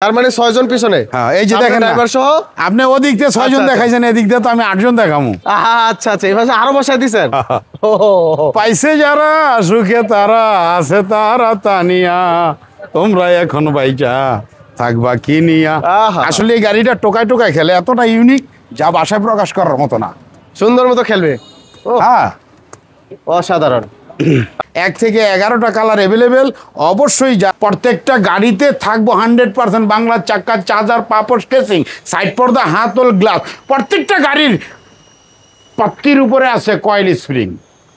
তার মানে 6 জন পিছনে। হ্যাঁ, এই যে দেখেন ড্রাইভার সহ আপনি ওদিক দিয়ে 6 জন দেখাইছেন, এদিক দিয়ে তো আমি 8 জন দেখামু। আচ্ছা আচ্ছা, এই পাশে আরো বসাই দিয়েছেন। পাইছে যারা সুখে তারা আছে তারা তানিয়া, তোমরা এখন বাইচা থাকবা কি নিয়া। আসলে এই গাড়িটা টোকায় টোকায় খেলে, এতটা ইউনিক যা ভাষায় প্রকাশ করার মতো না। সুন্দর মতো খেলবে। হ্যাঁ, অসাধারণ। 1 থেকে 11টা কালার অ্যাভেলেবেল। অবশ্যই প্রত্যেকটা গাড়িতে থাকবো 100% বাংলার চাক্কা, চার্জার, পাপোশ, কেসিং, সাইড পর্দা, হাতল, গ্লাস। প্রত্যেকটা গাড়ির পাত্তির উপরে আছে কয়েল স্প্রিং।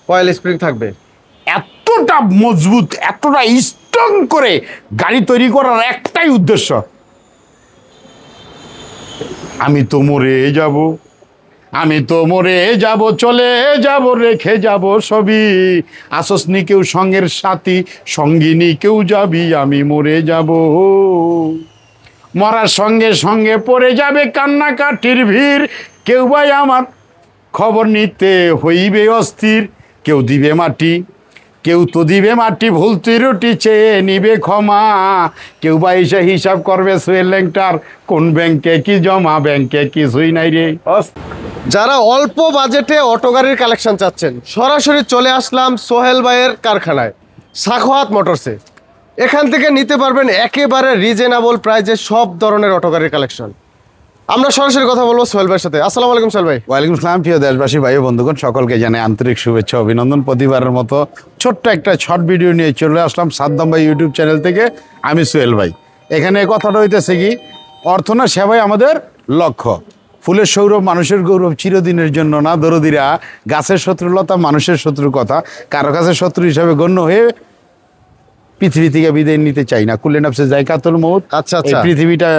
কয়েল স্প্রিং থাকবে। এতটা মজবুত, এতটা স্ট্রং করে গাড়ি তৈরি করার একটাই উদ্দেশ্য, আমি তো মরে যাব, আমি তো মরে যাব, চলে যাব, রেখে যাব সবই, আসসনি কেউ সঙ্গের সাথী, সঙ্গিনী কেউ যাবি, আমি মরে যাব। মরার সঙ্গে সঙ্গে পড়ে যাবে কান্নাকাটির ভিড়, কেউ ভাই আমার খবর নিতে হইবে অস্থির, কেউ দিবে মাটি, কেউ তো দিবে মাটি, ভুল ত্রুটি চেয়ে নিবে ক্ষমা, কেউ বা এসে হিসাব করবে সোহেল ল্যাংটার কোন ব্যাংকে কি জমা, ব্যাংকে কিছুই নাই রে। যারা অল্প বাজেটে অটো গাড়ির কালেকশন চাচ্ছেন, সরাসরি চলে আসলাম সোহেল ভাইয়ের কারখানায়, সাখাওয়াত মোটরসে। এখান থেকে নিতে পারবেন একেবারে রিজনেবল প্রাইজে সব ধরনের অটো গাড়ির কালেকশন। আমরা সরাসরি কথা বলবো সোহেল ভাইয়ের সাথে। আসসালামু আলাইকুম সোহেল ভাই। ওয়ালাইকুম আসসালাম। প্রিয় দেশবাসী, ভাই ও বন্ধুগণ, সকলকে জানাই আন্তরিক শুভেচ্ছা অভিনন্দন। প্রতিবারের মতো ছোট্ট একটা শর্ট ভিডিও নিয়ে চলে আসলাম সাদ্দাম ভাই ইউটিউব চ্যানেল থেকে। আমি সোহেল ভাই। এখানে কথাটা হইতেছে কি, অর্থ না সেবাই আমাদের লক্ষ্য। ফুলের সৌরভ মানুষের গৌরব, চিরদিনের জন্য না দরদিরা, গাছের শত্রুলতা মানুষের শত্রুর কথা, কারো কাছে শত্রু হিসাবে গণ্য হয়ে পৃথিবী থেকে বিদায় নিতে চাই না। কুল্লে নাফসে জায়কাতুল মউত। আচ্ছা এই পৃথিবীটা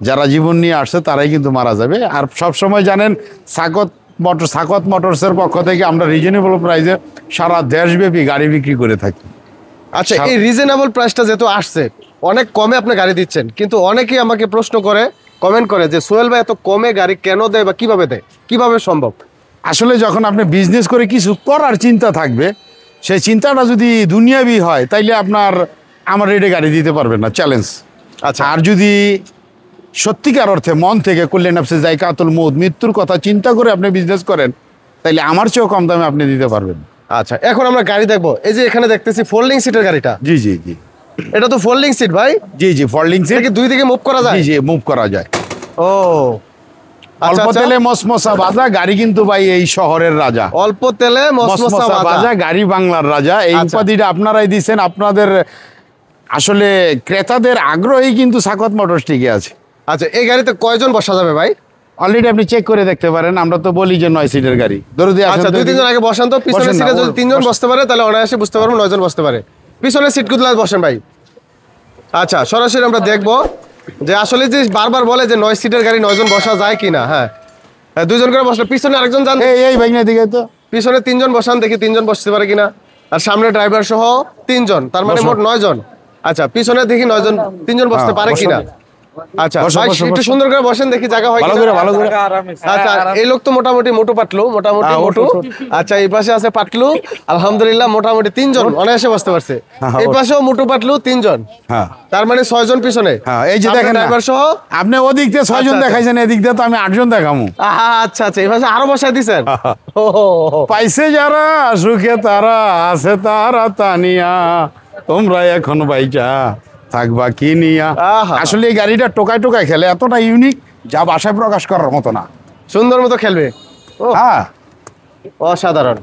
যারা জীবন নিয়ে আসছে তারাই কিন্তু মারা যাবে। আর সবসময় জানেন সাখাওয়াত মোটরসের পক্ষ থেকে আমরা রিজনেবল প্রাইসে সারা দেশব্যাপী গাড়ি বিক্রি করে থাকি। আচ্ছা, এই রিজনেবল প্রাইসটা যেহেতু আসছে, অনেক কমে আপনি গাড়ি দিচ্ছেন, কিন্তু অনেকেই আমাকে প্রশ্ন করে, কমেন্ট করে যে সোহেল ভাই এত কমে গাড়ি কেন দেয় বা কিভাবে দেয়, কিভাবে সম্ভব? আসলে যখন আপনি বিজনেস করে কিছু করার চিন্তা থাকবে, সেই চিন্তাটা যদি দুনিয়াবি হয় তাইলে আপনার আমার রেটে গাড়ি দিতে পারবেন না, চ্যালেঞ্জ। আচ্ছা, আর যদি সত্যিকার অর্থে মন থেকে কুল্লে নাফসে জায়কাতুল মউত, মৃত্যুর কথা চিন্তা করে আপনি বিজনেস করেন, তাইলে আমার চেয়েও কম দামে আপনি দিতে পারবেন। আচ্ছা, এখন আমরা গাড়ি দেখবো। এই যে এখানে দেখতেছি ফোল্ডিং সিটের গাড়িটা। জি জি জি, এটা তো ফোল্ডিং সিট ভাই। জি জি, ফোল্ডিং সিট। কি দুই দিকে মুভ করা যায়? জি জি, মুভ করা যায়। ও, অল্প তেলে মসমসা ভাজা গাড়ি কিন্তু ভাই এই শহরের রাজা। অল্প তেলে মসমসা ভাজা গাড়ি বাংলার রাজা। এই উপাধিটা আপনারাই দিচ্ছেন। আপনাদের আসলে ক্রেতাদের আগ্রহী কিন্তু সাখাওয়াত মোটরস টিকে আছে। আচ্ছা, এই গাড়িতে কয়জন বসা যাবে ভাই? অলরেডি আপনি চেক করে দেখতে পারেন। আমরা তো বলি যে 9 সিটের গাড়ি। আচ্ছা, 2-3 জন আগে বসান তো। পিছনের সিটে যদি 3 জন বসতে পারে তাহলে অনায়াসে বুঝতে পারবো 9 জন বসতে পারে। পিছনের সিটগুলো বসেন ভাই। আচ্ছা, সরাসরি আমরা দেখবো যে আসলে যে বারবার বলে যে 9 সিটের গাড়ি 9 জন বসা যায় কিনা। হ্যাঁ, 2 জন করে বসলে পিছনে আরেকজন যান। এই ভাই না দিকে তো পিছনে 3 জন বসান, দেখি 3 জন বসতে পারে কিনা। আর সামনে ড্রাইভার সহ 3 জন, তার মানে মোট 9 জন। আচ্ছা, পিছনে দেখি 9 জন, 3 জন বসতে পারে কিনা। আচ্ছা ভাই, একটু সুন্দর করে বসেন, দেখি জায়গা হয় কিনা। ভালো করে। আচ্ছা, এই লোক তো মোটামুটি মোটু পাতলু, মোটামুটি। আচ্ছা, এই পাশে আছে পাতলু, আলহামদুলিল্লাহ মোটামুটি 3 জন অনায়াসে বসতে পারছে। এই পাশেও মোটু পাতলু 3 জন। হ্যাঁ, তার মানে 6 জন পিছনে। হ্যাঁ, এই যে দেখেন ড্রাইভার সহ আপনি ওদিক দিয়ে 6 জন দেখাইছেন, এদিক দিয়ে তো আমি 8 জন দেখামু। আচ্ছা আচ্ছা, এই পাশে আরো বসাই দিয়েছেন। পাইছে যারা সুখে তারা আছে তারা তানিয়া, তোমরা এখন বাইচা থাকবা কি নিয়া। আসলে এই গাড়িটা টোকায় টোকায় খেলে, এতটা ইউনিক যা ভাষায় প্রকাশ করার মতো না। সুন্দর মতো খেলবে। হ্যাঁ, অসাধারণ।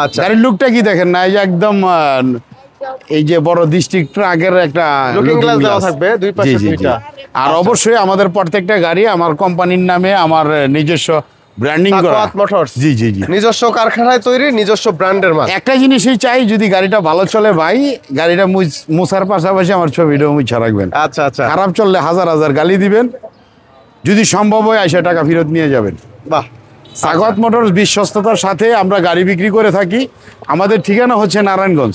আচ্ছা, গাড়ির লুকটা কি দেখেন না, এই যে একদম এই যে বড় ডিস্ট্রিক্ট ট্রাকের একটা লুকিং গ্লাস দেওয়া থাকবে দুই পাশে দুইটা। আর অবশ্যই আমাদের প্রত্যেকটা গাড়ি আমার কোম্পানির নামে, আমার নিজস্ব ব্র্যান্ডিং করা। সাখাওয়াত মোটরস। জি জি জি, নিজস্ব কারখানায় তৈরি, নিজস্ব ব্র্যান্ডের মাল। একটা জিনিসই চাই, যদি গাড়িটা ভালো চলে ভাই, গাড়িটা মুছার পাশাপাশি আমার ছবিটাও মুছা রাখবেন। আচ্ছা আচ্ছা, খারাপ চললে হাজার হাজার গালি দিবেন, যদি সম্ভব হয় 80 টাকা ফেরত নিয়ে যাবেন। বাহ। সাখাওয়াত মোটরস বিশ্বস্ততার সাথে আমরা গাড়ি বিক্রি করে থাকি। আমাদের ঠিকানা হচ্ছে নারায়ণগঞ্জ।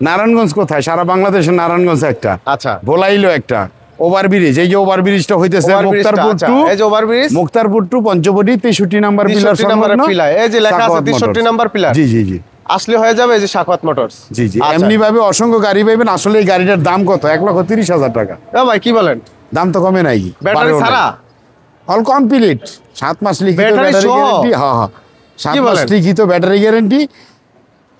নারায়ণগঞ্জ কোথায়? সারা বাংলাদেশে নারায়ণগঞ্জ একটা, আচ্ছা ভোলাইলো একটা, ওভারব্রিজ। এই যে ওভারব্রিজটা হইতেছে Muktarpur to Panchabati 63 number pillar. এই যে লেখা আছে 63 নাম্বার পিলার। জি জি জি, আসলে হয়ে যাবে এই যে সাখাওয়াত মোটরস। জি জি, আচ্ছা। এমনি ভাবে অসংখ্য গাড়ি পাইবেন। আসলে এই গাড়িটার দাম কত? 1,30,000 টাকা। ভাই কি বলেন, দাম তো কমে নাই, ব্যাটারি ছাড়া? অল কমপ্লিট, 7 মাস লিখিত ব্যাটারি ব্যাটারি সহ? গ্যারান্টি। হ্যাঁ হ্যাঁ, 7 কি মাস বলেন? লিখিত ব্যাটারি গ্যারান্টি।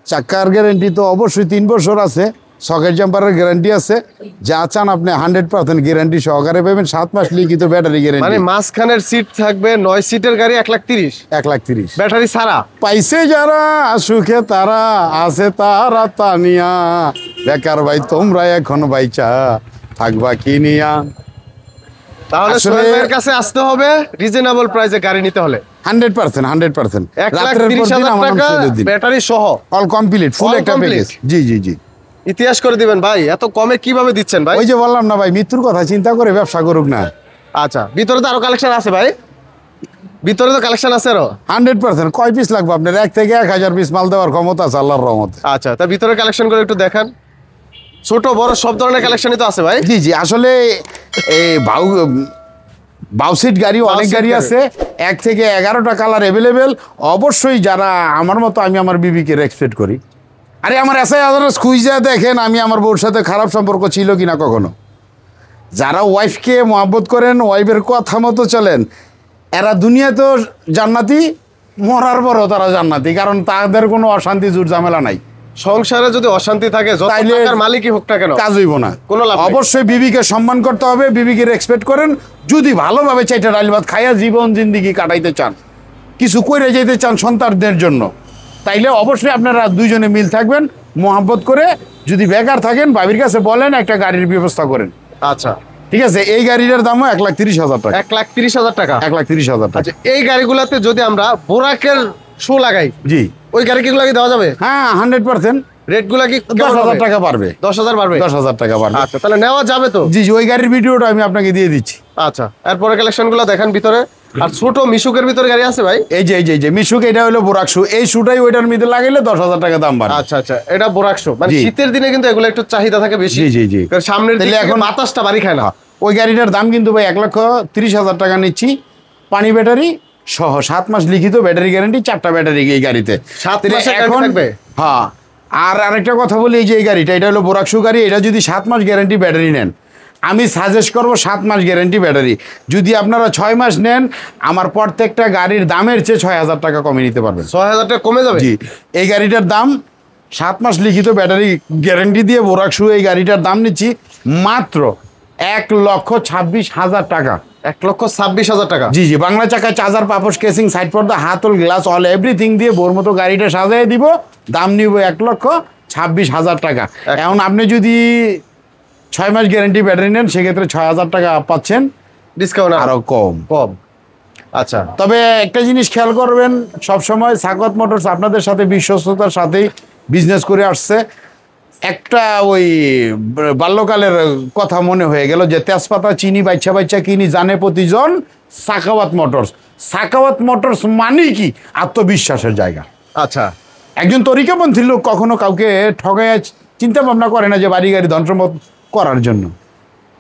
চাকার গ্যারান্টি তো অবশ্যই 3 বছর আছে। সকেট জাম্পারের গ্যারান্টি আছে। যা চান আপনি 100% গ্যারান্টি সহকারে পাবেন। 7 মাস লিখিত ব্যাটারি মানে গ্যারান্টি। মাঝখানের সিট থাকবে, 9 সিটের গাড়ি 1,30,000 1,30,000 ব্যাটারি ছাড়া। পাইছে যারা সুখে তারা, আছে তারা তানিয়া, বেকার ভাই তোমরা এখন বাইচা থাকবা কিনিয়া। তাহলে আসলে- সোহেল ভাইয়ের কাছে আসতে হবে রিজনেবল প্রাইসে গাড়ি নিতে হলে। 100%। 1,30,000 টাকা ব্যাটারি সহ অল কমপ্লিট, ফুল All একটা complete? প্যাকেজ। জি জি জি। ইতিহাস করে দিবেন ভাই, এত কমে কিভাবে দিচ্ছেন ভাই? ওই যে বললাম না ভাই, মৃত্যুর কথা চিন্তা করে ব্যবসা করুক না। আচ্ছা, ভিতরে তো আরো কালেকশন আছে ভাই, ভিতরে তো কালেকশন আছে আরো। 100%। কয় পিস লাগবে আপনার? 1 থেকে 1,000 পিস মাল দেওয়ার ক্ষমতা আছে আল্লাহর রহমতে। আচ্ছা, তা ভিতরে কালেকশন করে একটু দেখান। ছোট বড় সব ধরনের কালেকশনই তো আছে ভাই। জি জি, আসলে এই বাউসিট গাড়ি অনেক বাউসিট গাড়ি গাড়ি। আছে। 1 থেকে 11টা কালার অ্যাভেলেবেল। অবশ্যই যারা আমার মতো, আমি আমার বিবিকে রেসপেক্ট করি। আরে আমার এসআই আদালত খুঁজে দেখেন আমি আমার বউর সাথে খারাপ সম্পর্ক ছিল কিনা কখনো। যারা ওয়াইফকে মহব্বত করেন, ওয়াইফের কথা মতো চলেন, এরা দুনিয়াতেও জান্নাতি, মরার পরও তারা জান্নাতি। কারণ তাদের কোনো অশান্তি জুট ঝামেলা নাই। সংসারে যদি অশান্তি থাকে, যত তাইলে টাকার মালিকই হোক না কেন, কাজ হইব না। কোনো লাভ নাই। অবশ্যই বিবিকে সম্মান করতে হবে, বিবিকে রেসপেক্ট করেন। যদি ভালোভাবে চাইটা ডাল ভাত খাইয়া জীবন জিন্দিগি কাটাইতে চান, কিছু করে যেতে চান সন্তানদের জন্য, তাইলে অবশ্যই আপনারা দুইজনে মিল থাকবেন মোহাব্বত করে। যদি বেকার থাকেন, ভাবির কাছে বলেন একটা গাড়ির ব্যবস্থা করেন। আচ্ছা, ঠিক আছে? এই গাড়িটার দামও 1,30,000 টাকা। 1,30,000 টাকা। 1,30,000 টাকা। আচ্ছা, এই গাড়িগুলোতে যদি আমরা বোরাকের শো লাগাই, জি ওই গাড়ি কিগুলো কি দেওয়া যাবে? হ্যাঁ, 100%। রেট গুলা কি 10,000 টাকা পারবে। 10,000 পারবে? 10,000 টাকা পারবে। আচ্ছা, তাহলে নেওয়া যাবে তো? জি জি, ওই গাড়ির ভিডিওটা আমি আপনাকে দিয়ে দিচ্ছি। আচ্ছা, এরপরে কালেকশন গুলো দেখেন ভিতরে। আর ছোট মিশুকের ভিতরে গাড়ি আছে ভাই? এই যে মিশুক, এটা হলো বোরাক শু। এই শুটাই ওইটার মধ্যে লাগাইলে 10,000 টাকা দাম বাড়ে। আচ্ছা আচ্ছা, এটা বোরাক শো। মানে জি। শীতের দিনে কিন্তু এগুলো একটু চাহিদা থাকে বেশি। জি, জি, জি। কারণ সামনের দিকে তাহলে এখন এখন- বাতাসটা বাড়ি খায় না। ওই গাড়িটার দাম কিন্তু ভাই 1,30,000 টাকা নিচ্ছি। পানি ব্যাটারি সহ 7 মাস লিখিত ব্যাটারি গ্যারান্টি, 4টা ব্যাটারি এই গাড়িতে। 7 তাহলে মাসের guarantee থাকবে? হ্যাঁ। আর আরেকটা কথা বলি, এই যে এই গাড়িটা, এটা হলো বোরাক শু গাড়ি। এটা যদি 7 মাস গ্যারান্টি ব্যাটারি নেন, আমি সাজেস্ট করব 7 মাস গ্যারান্টি ব্যাটারি। যদি আপনারা 6 মাস নেন, আমার প্রত্যেকটা গাড়ির দামের চেয়ে 6,000 টাকা কমে নিতে পারবেন। 6,000 টাকা কমে যাবে? জি, এই গাড়িটার দাম 7 মাস লিখিত ব্যাটারি গ্যারান্টি দিয়ে বোরাক শু এই গাড়িটার দাম নিচ্ছি মাত্র 1,26,000 টাকা। 1,26,000 টাকা? জি জি, বাংলা চাকা, চার্জার, পাপোশ, কেসিং, সাইড পর্দা, হাতল, গ্লাস, অল এভরিথিং দিয়ে বোর মতো গাড়িটা সাজাই দিব। দাম নিব 1,26,000 টাকা। এখন আপনি যদি 6 মাস গ্যারান্টি ব্যাটারি নেন, সেক্ষেত্রে 6,000 টাকা পাচ্ছেন ডিসকাউন্ট আরো কম। কম। আচ্ছা, তবে একটা জিনিস খেয়াল করবেন, সবসময় সাখাওয়াত মোটরস আপনাদের সাথে বিশ্বস্ততার সাথেই বিজনেস করে আসছে। একটা ওই বাল্যকালের কথা মনে হয়ে গেল যে তেজপাতা চিনি বাচ্চা বাচ্চা কিনি জানে প্রতিজন সাখাওয়াত মোটরস। সাখাওয়াত মোটরস মানে কি? আত্মবিশ্বাসের জায়গা। আচ্ছা, একজন তরিকাপন্থী লোক কখনো কাউকে ঠগাইয়া চিন্তা ভাবনা করে না যে বাড়ি গাড়ি ধ্বংসমত করার জন্য।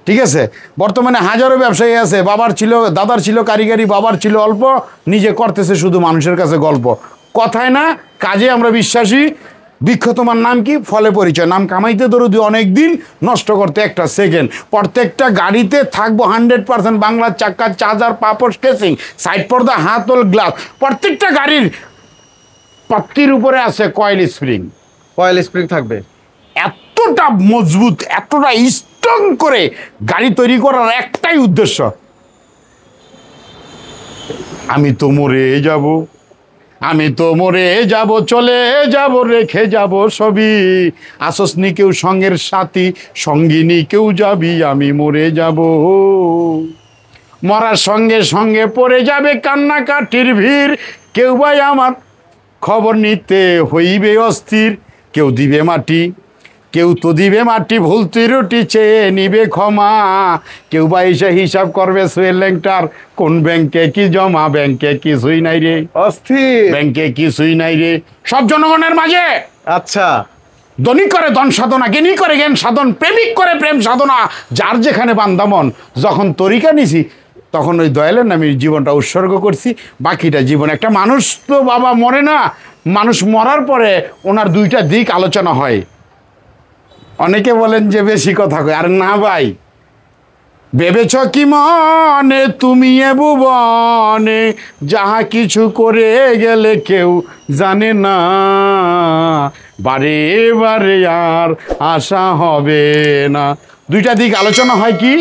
ঠিক আছে? বর্তমানে হাজারো ব্যবসায়ী আছে, বাবার ছিল, দাদার ছিল কারিগরি, বাবার ছিল অল্প, নিজে করতেছে শুধু মানুষের কাছে গল্প। কথায় না, কাজে আমরা বিশ্বাসী। বৃক্ষ তোমার নাম কি? ফলে পরিচয়। নাম কামাইতে দরদি অনেক দিন, নষ্ট করতে একটা সেকেন্ড। প্রত্যেকটা গাড়িতে থাকবো 100% বাংলার চাকা, চার্জার, পাপোশ, কেসিং, সাইড পর্দা, হাতল, গ্লাস। প্রত্যেকটা গাড়ির পাত্তির উপরে আছে কয়েল স্প্রিং। কয়েল স্প্রিং থাকবে। এতটা মজবুত, এতটা স্ট্রং করে গাড়ি তৈরি করার একটাই উদ্দেশ্য, আমি তো মরে যাব, আমি তো মরে যাব, চলে যাব, রেখে যাব সবই। আসসনি কেউ সঙ্গের সাথী, সঙ্গিনী কেউ যাবি, আমি মরে যাব। মরার সঙ্গে সঙ্গে পড়ে যাবে কান্নাকাটির ভিড়। কেউ ভাই আমার খবর নিতে হইবে অস্থির। কেউ দিবে মাটি, কেউ তো দিবে মাটি, ভুল ত্রুটি চেয়ে নিবে ক্ষমা। কেউ বা এসে হিসাব করবে সোহেল ল্যাংটার কোন ব্যাংকে কি জমা। ব্যাংকে কিছুই নাই রে, অস্থির। ব্যাংকে কিছুই নাই রে। সব জনগণের মাঝে আচ্ছা, ধনী করে ধন সাধনা, জ্ঞানী করে জ্ঞান সাধন, প্রেমিক করে প্রেম সাধনা। যার যেখানে বান্দামন, যখন তরিকা নিছি তখন ওই দয়ালের নামে জীবনটা উৎসর্গ করছি। বাকিটা জীবন, একটা মানুষ তো বাবা মরে না, মানুষ মরার পরে ওনার দুইটা দিক আলোচনা হয়। অনেকে বলেন যে বেশি কথা কয়, আর না ভাই, ভেবেছ কি মনে তুমি এ ভুবনে যাহা কিছু করে গেলে কেউ জানে না, বারে বারে আর আশা হবে না। দুইটা দিক আলোচনা হয়, কি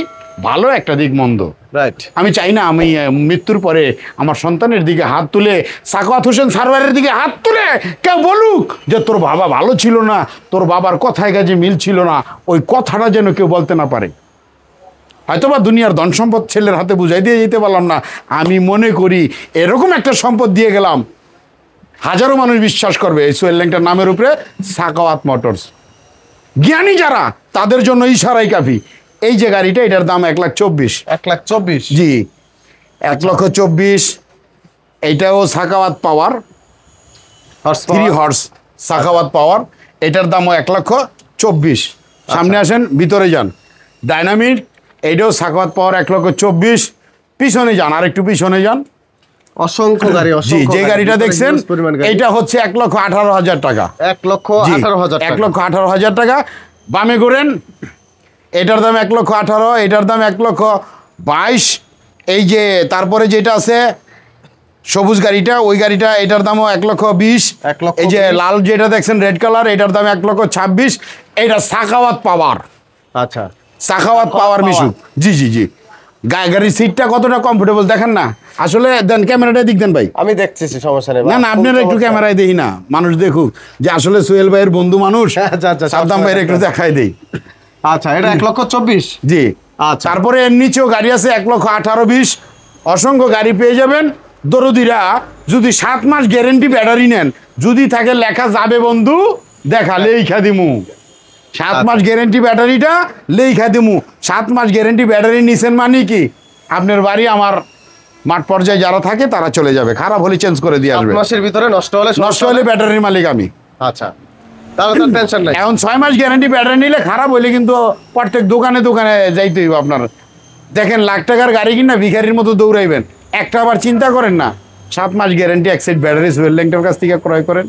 ভালো একটা দিক মন্দ। রাইট। আমি চাই না আমি মৃত্যুর পরে আমার সন্তানের দিকে হাত তুলে, সাখাওয়াত হোসেন সারওয়ারের দিকে হাত তুলে কেউ বলুক যে তোর বাবা ভালো ছিল না, তোর বাবার কথায় কাজে মিল ছিল না, ওই কথাটা যেন কেউ বলতে না পারে। হয়তোবা দুনিয়ার ধন সম্পদ ছেলের হাতে বুঝাই দিয়ে যেতে পারলাম না, আমি মনে করি এরকম একটা সম্পদ দিয়ে গেলাম হাজারো মানুষ বিশ্বাস করবে এই সোহেল ল্যাংটার নামের উপরে সাখাওয়াত মোটরস। জ্ঞানী যারা তাদের জন্য ইশারাই কাফি। এই যে গাড়িটা, এটার দাম 1,24,000। 1,24,000? জি, 1,24,000। এইটাও সাখাওয়াত পাওয়ার, 3 হর্স সাখাওয়াত পাওয়ার। এটার দামও 1,24,000। সামনে আসেন, ভিতরে যান। ডাইনামিক, এইটাও সাখাওয়াত পাওয়ার 1,24,000। পিছনে যান, আর একটু পিছনে যান। অসংখ্য গাড়ি, জি, যে গাড়িটা দেখছেন এইটা হচ্ছে 1,18,000 টাকা। 1,18,000 1,18,000 টাকা। বামে ঘুরেন, এটার দাম 1,18,000, এটার দাম 1,22,000। এই যে তারপরে যেটা আছে সবুজ গাড়িটা, ওই গাড়িটা, এটার দামও 1,20,000। এই যে লাল যেটা দেখছেন রেড কালার, এটার দাম 1,26,000। এটা সাখাওয়াত পাওয়ার। আচ্ছা, সাখাওয়াত পাওয়ার মিশু। জি জি জি। গাড়ির সিটটা কতটা কমফোর্টেবল দেখেন না। আসলে দেন ক্যামেরাটা দিক দেন ভাই। আমি দেখতেছি, সমস্যা নেই। না না, আপনারা একটু ক্যামেরায় দেখি না, মানুষ দেখুক যে আসলে সোহেল ভাইয়ের বন্ধু মানুষ। সাদ্দাম ভাইয়ের একটু দেখাই দেই। আচ্ছা, এটা 1,24,000। জি। আচ্ছা, তারপরে এর নিচেও গাড়ি আছে 1,18,20,000। অসংখ্য গাড়ি পেয়ে যাবেন। দরদিরা যদি 7 মাস গ্যারেন্টি ব্যাটারি নেন, যদি থাকে লেখা যাবে বন্ধু দেখা লেখা দিমু 7 মাস গ্যারেন্টি ব্যাটারিটা লেখা দিমু। 7 মাস গ্যারেন্টি ব্যাটারি নিছেন মানে কি, আপনার বাড়ি আমার মাঠ পর্যায়ে যারা থাকে তারা চলে যাবে, খারাপ হলে চেঞ্জ করে দিয়ে আসবে। 7 মাসের ভিতরে নষ্ট হলে ব্যাটারির মালিক আমি। আচ্ছা, তাহলে তো টেনশন নাই। এখন 6 মাস গ্যারান্টি ব্যাটারি নিলে খারাপ হইলে কিন্তু প্রত্যেক দোকানে দোকানে যাইতে হইব আপনার। দেখেন লাখ টাকার গাড়ি কিনা ভিখারির মতো দৌড়াইবেন, একটা আবার চিন্তা করেন না 7 মাস গ্যারান্টি এক সেট ব্যাটারি সোহেল ল্যাংটার কাছ থেকে ক্রয় করেন।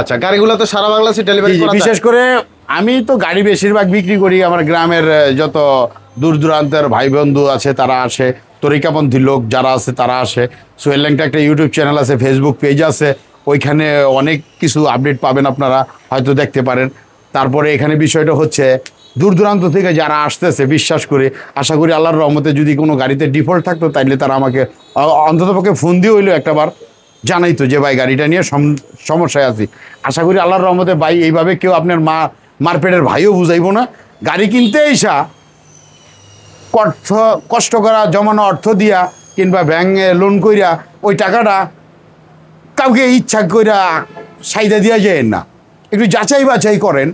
আচ্ছা, গাড়িগুলো তো সারা বাংলাদেশে ডেলিভারি করা যায়। বিশেষ করে আমি তো গাড়ি বেশিরভাগ বিক্রি করি, আমার গ্রামের যত দূর দূরান্তের ভাই বন্ধু আছে তারা আসে, তরিকাপন্থী লোক যারা আছে তারা আসে। সোহেল ল্যাংটা একটা ইউটিউব চ্যানেল আছে, ফেসবুক পেজ আছে, ওইখানে অনেক কিছু আপডেট পাবেন, আপনারা হয়তো দেখতে পারেন। তারপরে এখানে বিষয়টা হচ্ছে দূর দূরান্ত থেকে যারা আসতেছে, বিশ্বাস করে আশা করি আল্লাহর রহমতে যদি কোনো গাড়িতে ডিফল্ট থাকতো তাইলে তারা আমাকে অন্ততপক্ষে ফোন দিয়ে হইলেও একটাবার জানাইতো যে ভাই গাড়িটা নিয়ে সমস্যায় আছি। আশা করি আল্লাহর রহমতে ভাই এইভাবে কেউ আপনার মারপেটের ভাইও বুঝাইবো না। গাড়ি কিনতে এসা কষ্ট করা জমানো অর্থ দিয়া কিংবা ব্যাংকে লোন কইরা ওই টাকাটা কাউকে ইচ্ছা কইরা সাইদা দিয়া যায় না। একটু যাচাই বাছাই করেন,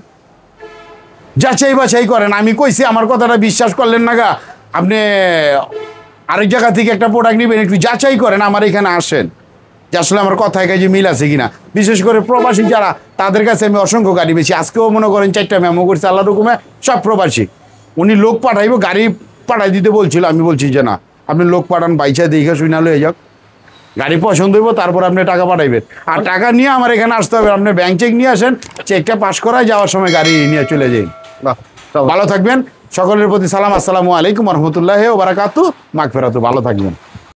যাচাই বাছাই করেন। আমি কইছি, আমার কথাটা বিশ্বাস করলেন না গা, আপনি আরেক জায়গা থেকে একটা প্রোডাক্ট নেবেন, একটু যাচাই করেন, আমার এখানে আসেন যে আসলে আমার কথায় কাজে মিল আছে কিনা। বিশেষ করে প্রবাসী যারা, তাদের কাছে আমি অসংখ্য গাড়ি বেশি। আজকেও মনে করেন 4টা মেমো করছে আল্লাহর হুকুমে, সব প্রবাসী। উনি লোক পাঠাইবো, গাড়ি পাঠাই দিতে বলছিল, আমি বলছি যে না, আপনি লোক পাঠান, বাইচা দেখে শুনে লয়ে যাক, গাড়ি পছন্দ হইব, তারপর আপনি টাকা পাঠাইবেন। আর টাকা নিয়ে আমার এখানে আসতে হবে, আপনি ব্যাংক চেক নিয়ে আসেন, চেকটা পাস করায় যাওয়ার সময় গাড়ি নিয়ে চলে যাই। ভালো থাকবেন, সকলের প্রতি সালাম। আসসালামু আলাইকুম রহমতুল্লাহ ওয়া বারাকাতুহু। মাগফিরাতু। ভালো থাকবেন।